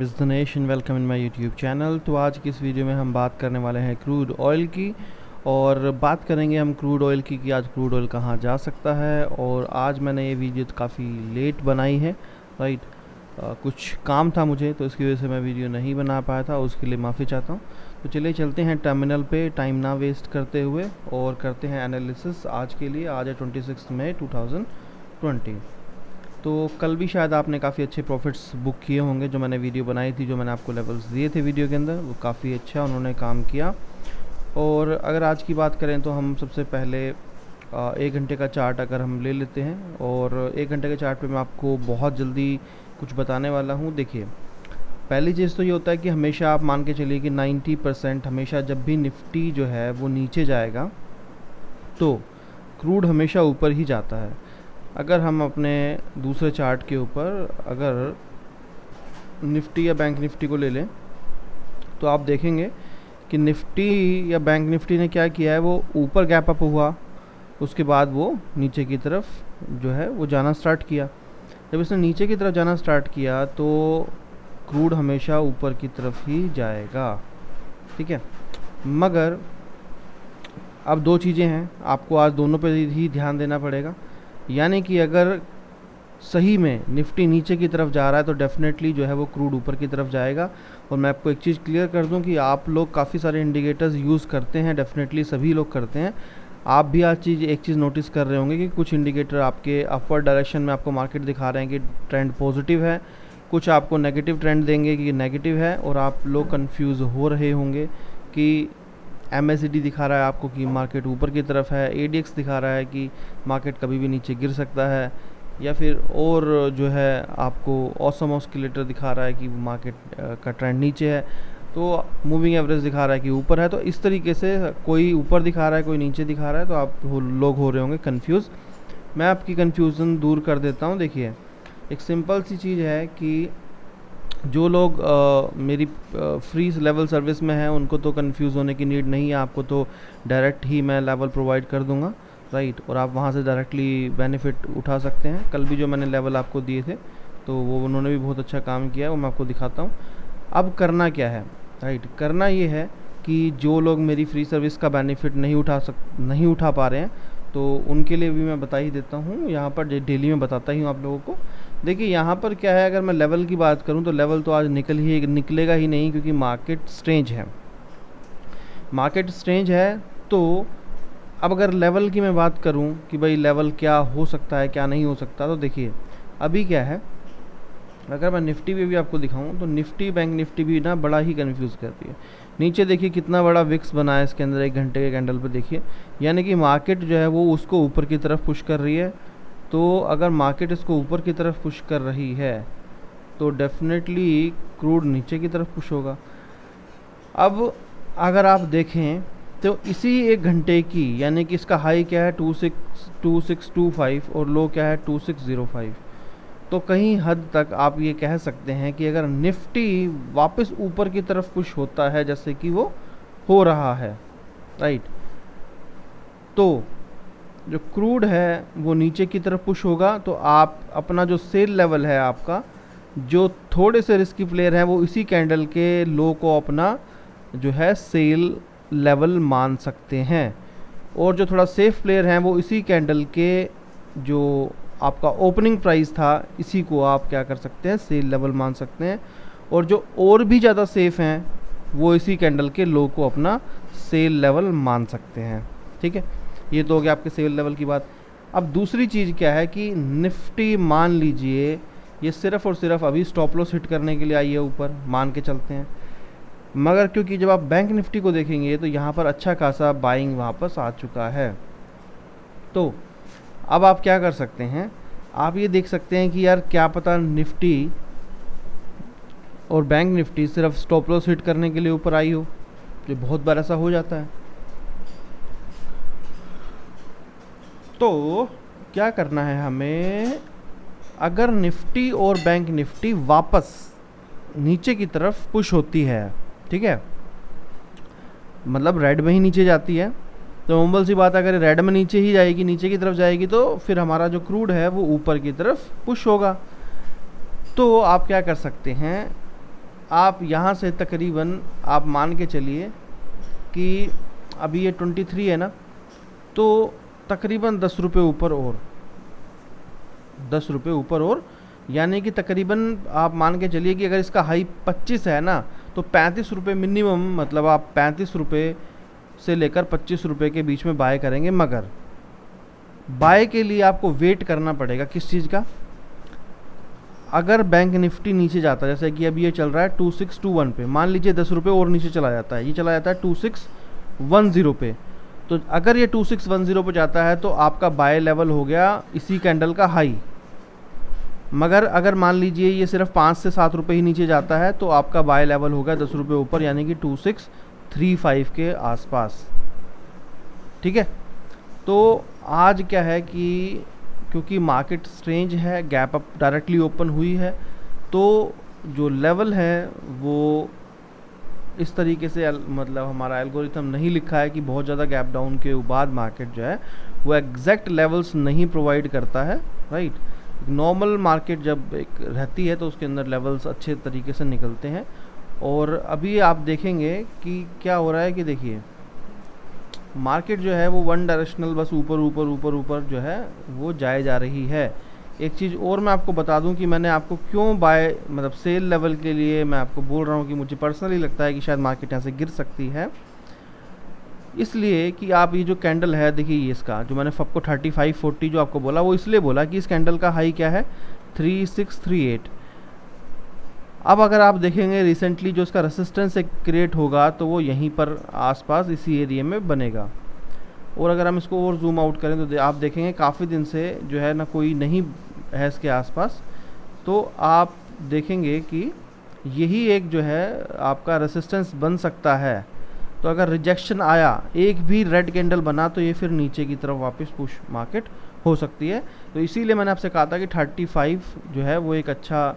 इस Dinesh and welcome in my YouTube channel. तो आज की इस वीडियो में हम बात करने वाले हैं क्रूड ऑयल की, और बात करेंगे हम क्रूड ऑयल की कि आज क्रूड ऑयल कहाँ जा सकता है। और आज मैंने ये वीडियो काफ़ी लेट बनाई है, राइट। कुछ काम था मुझे, तो इसकी वजह से मैं वीडियो नहीं बना पाया था, उसके लिए माफ़ी चाहता हूँ। तो चलिए चलते हैं टर्मिनल पे टाइम ना वेस्ट करते हुए और करते हैं एनालिसिस आज के लिए। आज है 26 मई 2020। तो कल भी शायद आपने काफ़ी अच्छे प्रॉफिट्स बुक किए होंगे। जो मैंने वीडियो बनाई थी, जो मैंने आपको लेवल्स दिए थे वीडियो के अंदर, वो काफ़ी अच्छा उन्होंने काम किया। और अगर आज की बात करें तो हम सबसे पहले 1 घंटे का चार्ट अगर हम ले लेते हैं, और 1 घंटे के चार्ट पे मैं आपको बहुत जल्दी कुछ बताने वाला हूँ। देखिए, पहली चीज़ तो ये होता है कि हमेशा आप मान के चलिए कि 90% हमेशा जब भी निफ्टी जो है वो नीचे जाएगा तो क्रूड हमेशा ऊपर ही जाता है। अगर हम अपने दूसरे चार्ट के ऊपर अगर निफ्टी या बैंक निफ्टी को ले लें तो आप देखेंगे कि निफ्टी या बैंक निफ्टी ने क्या किया है, वो ऊपर गैप अप हुआ, उसके बाद वो नीचे की तरफ जो है वो जाना स्टार्ट किया। जब इसने नीचे की तरफ जाना स्टार्ट किया तो क्रूड हमेशा ऊपर की तरफ ही जाएगा, ठीक है। मगर अब दो चीज़ें हैं, आपको आज दोनों पे ही ध्यान देना पड़ेगा। यानी कि अगर सही में निफ्टी नीचे की तरफ जा रहा है तो डेफिनेटली जो है वो क्रूड ऊपर की तरफ जाएगा। और मैं आपको एक चीज़ क्लियर कर दूं कि आप लोग काफ़ी सारे इंडिकेटर्स यूज़ करते हैं, डेफिनेटली सभी लोग करते हैं। आप भी आज एक चीज़ नोटिस कर रहे होंगे कि कुछ इंडिकेटर आपके अपवर्ड डायरेक्शन में आपको मार्केट दिखा रहे हैं कि ट्रेंड पॉजिटिव है, कुछ आपको नेगेटिव ट्रेंड देंगे कि नेगेटिव है, और आप लोग कन्फ्यूज़ हो रहे होंगे कि MACD दिखा रहा है आपको कि मार्केट ऊपर की तरफ है, ADX दिखा रहा है कि मार्केट कभी भी नीचे गिर सकता है, या फिर और जो है आपको ऑसम ऑस्किलेटर दिखा रहा है कि मार्केट का ट्रेंड नीचे है, तो मूविंग एवरेज दिखा रहा है कि ऊपर है। तो इस तरीके से कोई ऊपर दिखा रहा है, कोई नीचे दिखा रहा है, तो आप लोग हो रहे होंगे कंफ्यूज। मैं आपकी कन्फ्यूज़न दूर कर देता हूँ। देखिए, एक सिंपल सी चीज़ है कि जो लोग मेरी फ्री लेवल सर्विस में हैं उनको तो कंफ्यूज होने की नीड नहीं है। आपको तो डायरेक्ट ही मैं लेवल प्रोवाइड कर दूंगा, राइट, और आप वहाँ से डायरेक्टली बेनिफिट उठा सकते हैं। कल भी जो मैंने लेवल आपको दिए थे तो वो उन्होंने भी बहुत अच्छा काम किया है, वो मैं आपको दिखाता हूँ। अब करना क्या है, राइट, करना ये है कि जो लोग मेरी फ्री सर्विस का बेनिफिट नहीं उठा पा रहे हैं तो उनके लिए भी मैं बता ही देता हूँ। यहाँ पर डेली में बताता ही हूँ आप लोगों को। देखिए, यहाँ पर क्या है, अगर मैं लेवल की बात करूँ तो लेवल तो आज निकलेगा ही नहीं, क्योंकि मार्केट स्ट्रेंज है। तो अब अगर लेवल की मैं बात करूँ कि भाई लेवल क्या हो सकता है क्या नहीं हो सकता, तो देखिए अभी क्या है, अगर मैं निफ्टी पे भी आपको दिखाऊं तो निफ्टी बैंक निफ्टी भी ना बड़ा ही कंफ्यूज करती है। नीचे देखिए कितना बड़ा विक्स बना है इसके अंदर 1 घंटे के कैंडल पे, देखिए, यानी कि मार्केट जो है वो उसको ऊपर की तरफ पुश कर रही है। तो अगर मार्केट इसको ऊपर की तरफ पुश कर रही है तो डेफिनेटली क्रूड नीचे की तरफ पुश होगा। अब अगर आप देखें तो इसी 1 घंटे की, यानी कि इसका हाई क्या है 2625 और लो क्या है 2605, तो कहीं हद तक आप ये कह सकते हैं कि अगर निफ्टी वापस ऊपर की तरफ पुश होता है जैसे कि वो हो रहा है, राइट, तो जो क्रूड है वो नीचे की तरफ पुश होगा। तो आप अपना जो सेल लेवल है, आपका जो थोड़े से रिस्की प्लेयर हैं वो इसी कैंडल के लो को अपना जो है सेल लेवल मान सकते हैं, और जो थोड़ा सेफ प्लेयर हैं वो इसी कैंडल के जो आपका ओपनिंग प्राइस था इसी को आप क्या कर सकते हैं, सेल लेवल मान सकते हैं। और जो और भी ज़्यादा सेफ हैं वो इसी कैंडल के लो को अपना सेल लेवल मान सकते हैं, ठीक है। ये तो हो गया आपके सेल लेवल की बात। अब दूसरी चीज़ क्या है कि निफ्टी मान लीजिए ये सिर्फ़ और सिर्फ अभी स्टॉप लॉस हिट करने के लिए आई है ऊपर, मान के चलते हैं। मगर क्योंकि जब आप बैंक निफ्टी को देखेंगे तो यहाँ पर अच्छा खासा बाइंग वापस आ चुका है, तो अब आप क्या कर सकते हैं, आप ये देख सकते हैं कि यार क्या पता निफ्टी और बैंक निफ्टी सिर्फ स्टॉप लॉस हिट करने के लिए ऊपर आई हो, जो बहुत बार ऐसा हो जाता है। तो क्या करना है हमें, अगर निफ्टी और बैंक निफ्टी वापस नीचे की तरफ पुश होती है, ठीक है, मतलब रेड में ही नीचे जाती है, तो नॉर्मल सी बात है अगर रेड में नीचे ही जाएगी, नीचे की तरफ जाएगी, तो फिर हमारा जो क्रूड है वो ऊपर की तरफ पुश होगा। तो आप क्या कर सकते हैं, आप यहाँ से तकरीबन आप मान के चलिए कि अभी ये 23 है ना, तो तकरीबन 10 रुपये ऊपर और 10 रुपये ऊपर और, यानी कि तकरीबन आप मान के चलिए कि अगर इसका हाई 25 है ना, तो 35 रुपये मिनिमम, मतलब आप 35 रुपये से लेकर 25 रुपये के बीच में बाय करेंगे। मगर बाय के लिए आपको वेट करना पड़ेगा किस चीज़ का? अगर बैंक निफ्टी नीचे जाता है, जैसे कि अभी ये चल रहा है 2621 पे, मान लीजिए 10 रुपये और नीचे चला जाता है, ये चला जाता है 2610 पे, तो अगर ये 2610 पे जाता है तो आपका बाय लेवल हो गया इसी कैंडल का हाई। मगर अगर मान लीजिए ये सिर्फ 5 से 7 रुपये ही नीचे जाता है तो आपका बाय लेवल होगा 10 रुपये ऊपर, यानी कि 2635 के आसपास। ठीक है, तो आज क्या है कि क्योंकि मार्केट स्ट्रेंज है, गैप अप डायरेक्टली ओपन हुई है, तो जो लेवल है वो इस तरीके से मतलब हमारा एल्गोरिथम नहीं लिखा है कि बहुत ज़्यादा गैप डाउन के बाद मार्केट जो है वो एग्जैक्ट लेवल्स नहीं प्रोवाइड करता है, राइट। नॉर्मल मार्केट जब एक रहती है तो उसके अंदर लेवल्स अच्छे तरीके से निकलते हैं। और अभी आप देखेंगे कि क्या हो रहा है कि देखिए मार्केट जो है वो वन डायरेक्शनल बस ऊपर ऊपर ऊपर ऊपर जो है वो जाए जा रही है। एक चीज़ और मैं आपको बता दूं कि मैंने आपको क्यों बाय मतलब सेल लेवल के लिए मैं आपको बोल रहा हूं कि मुझे पर्सनली लगता है कि शायद मार्केट यहाँ से गिर सकती है, इसलिए कि आप ये जो कैंडल है देखिए, ये इसका जो मैंने आपको 3540 जो आपको बोला वो इसलिए बोला कि इस कैंडल का हाई क्या है 3638। अब अगर आप देखेंगे रिसेंटली जो इसका रेसिस्टेंस क्रिएट होगा तो वो यहीं पर आसपास इसी एरिया में बनेगा। और अगर हम इसको और जूम आउट करें तो आप देखेंगे काफ़ी दिन से जो है ना कोई नहीं है इसके आसपास, तो आप देखेंगे कि यही एक जो है आपका रेसिस्टेंस बन सकता है। तो अगर रिजेक्शन आया, एक भी रेड कैंडल बना, तो ये फिर नीचे की तरफ वापस पुश मार्केट हो सकती है। तो इसीलिए मैंने आपसे कहा था कि 35 जो है वो एक अच्छा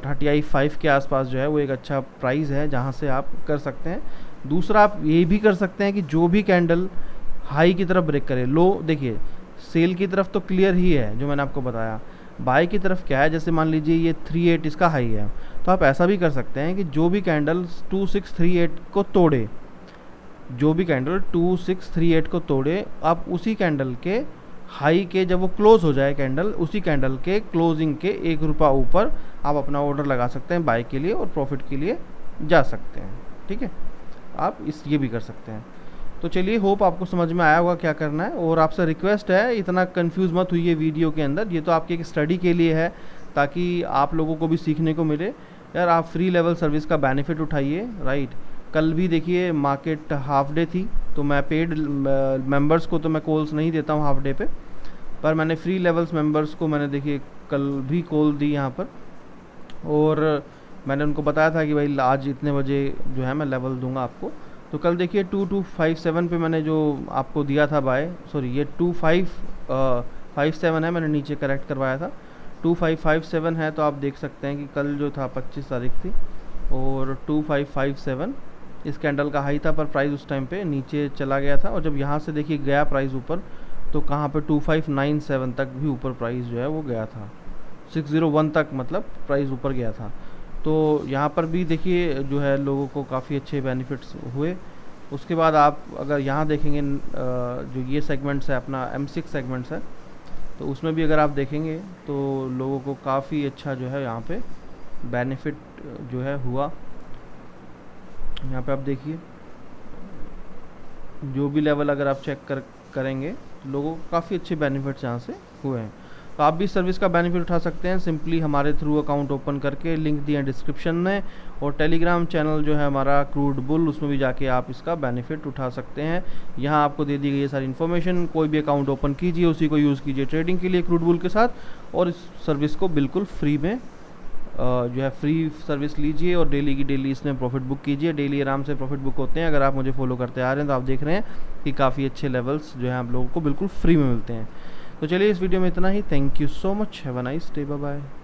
35 के आसपास जो है वो एक अच्छा प्राइस है जहाँ से आप कर सकते हैं। दूसरा आप ये भी कर सकते हैं कि जो भी कैंडल हाई की तरफ ब्रेक करे, लो देखिए सेल की तरफ तो क्लियर ही है जो मैंने आपको बताया, बाय की तरफ क्या है, जैसे मान लीजिए ये 38 इसका हाई है, तो आप ऐसा भी कर सकते हैं कि जो भी कैंडल 2638 को तोड़े, जो भी कैंडल 2638 को तोड़े, आप उसी कैंडल के हाई के जब वो क्लोज हो जाए कैंडल, उसी कैंडल के क्लोजिंग के 1 रुपया ऊपर आप अपना ऑर्डर लगा सकते हैं बाय के लिए और प्रॉफिट के लिए जा सकते हैं। ठीक है, आप ये भी कर सकते हैं। तो चलिए, होप आपको समझ में आया होगा क्या करना है। और आपसे रिक्वेस्ट है इतना कंफ्यूज मत हुई वीडियो के अंदर, ये तो आपकी एक स्टडी के लिए है ताकि आप लोगों को भी सीखने को मिले। यार आप फ्री लेवल सर्विस का बेनिफिट उठाइए, राइट। कल भी देखिए मार्केट हाफ डे थी, तो मैं पेड मेंबर्स को तो मैं कॉल्स नहीं देता हूँ हाफ डे पे, पर मैंने फ्री लेवल्स मेंबर्स को मैंने देखिए कल भी कॉल दी यहाँ पर, और मैंने उनको बताया था कि भाई आज इतने बजे जो है मैं लेवल दूंगा आपको। तो कल देखिए 2257 पे मैंने जो आपको दिया था बाय, सॉरी ये 2557 है, मैंने नीचे करेक्ट करवाया था 2557 है। तो आप देख सकते हैं कि कल जो था 25 तारीख थी और 2557 इस कैंडल का हाई था, पर प्राइस उस टाइम पे नीचे चला गया था। और जब यहाँ से देखिए गया प्राइस ऊपर, तो कहाँ पे 2597 तक भी ऊपर प्राइस जो है वो गया था, 601 तक मतलब प्राइस ऊपर गया था। तो यहाँ पर भी देखिए जो है लोगों को काफ़ी अच्छे बेनिफिट्स हुए। उसके बाद आप अगर यहाँ देखेंगे जो ये सेगमेंट्स है अपना M6 सेगमेंट्स है, तो उसमें भी अगर आप देखेंगे तो लोगों को काफ़ी अच्छा जो है यहाँ पे बेनिफिट जो है हुआ। यहाँ पे आप देखिए जो भी लेवल अगर आप चेक करेंगे तो लोगों को काफ़ी अच्छे बेनिफिट्स यहाँ से हुए हैं। तो आप भी सर्विस का बेनिफिट उठा सकते हैं सिंपली हमारे थ्रू अकाउंट ओपन करके, लिंक दिए हैं डिस्क्रिप्शन में। और टेलीग्राम चैनल जो है हमारा क्रूड बुल, उसमें भी जाके आप इसका बेनिफिट उठा सकते हैं। यहाँ आपको दे दी गई है सारी इन्फॉर्मेशन। कोई भी अकाउंट ओपन कीजिए, उसी को यूज़ कीजिए ट्रेडिंग के लिए क्रूड बुल के साथ, और इस सर्विस को बिल्कुल फ्री में जो है फ्री सर्विस लीजिए और डेली की डेली इसमें प्रॉफिट बुक कीजिए। डेली आराम से प्रॉफिट बुक होते हैं। अगर आप मुझे फॉलो करते आ रहे हैं तो आप देख रहे हैं कि काफ़ी अच्छे लेवल्स जो हैं आप लोगों को बिल्कुल फ्री में मिलते हैं। तो चलिए इस वीडियो में इतना ही। Thank you so much, have a nice day, bye bye.